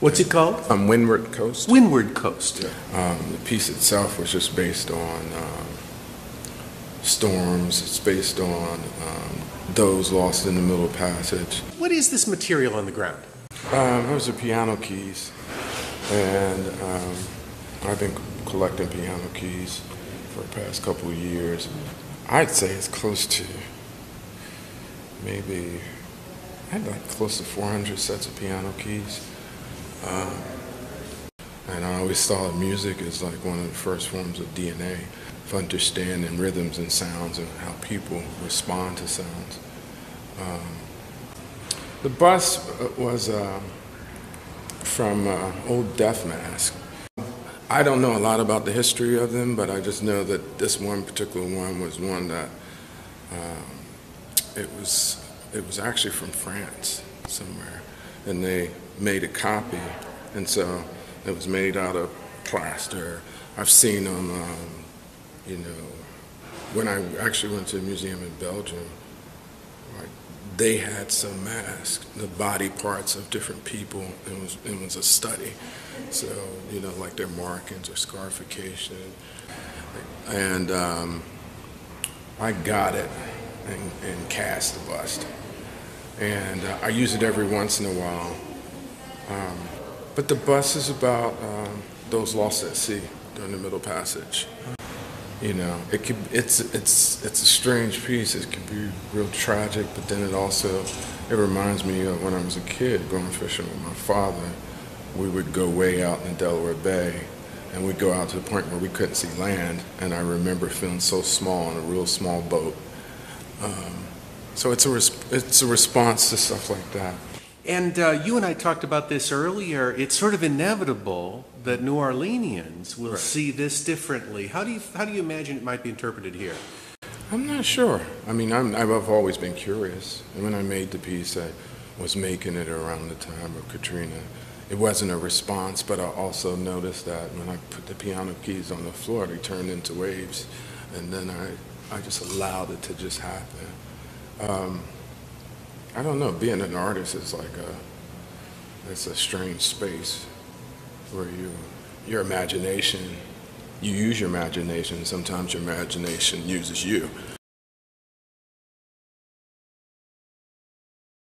What's it called? Windward Coast. Windward Coast. The piece itself was just based on storms. It's based on those lost in the Middle Passage. What is this material on the ground? Those are piano keys, and I've been collecting piano keys for the past couple of years. I'd say it's close to maybe, I had like close to 400 sets of piano keys. And I always thought music is like one of the first forms of DNA of understanding rhythms and sounds and how people respond to sounds. The bus was from old Death Mask. I don't know a lot about the history of them, but I just know that this one particular one was one that it was actually from France somewhere, and they made a copy, and so it was made out of plaster. I've seen them, when I actually went to a museum in Belgium, like they had some masks, the body parts of different people. It was a study. So, like their markings or scarification. And I got it and cast the bust. And I use it every once in a while. But the bust is about those lost at sea during the Middle Passage. It's a strange piece. It can be real tragic, but then it reminds me of when I was a kid going fishing with my father. We would go way out in Delaware Bay, and we'd go out to the point where we couldn't see land, and I remember feeling so small in a real small boat. So it's a response to stuff like that. And you and I talked about this earlier. It's sort of inevitable that New Orleanians will see this differently. How do you imagine it might be interpreted here? I'm not sure. I mean, I've always been curious. And when I made the piece, I was making it around the time of Katrina. It wasn't a response, but I also noticed that when I put the piano keys on the floor, they turned into waves. And then I just allowed it to just happen. I don't know, being an artist is like it's a strange space where your imagination, you use your imagination, sometimes your imagination uses you.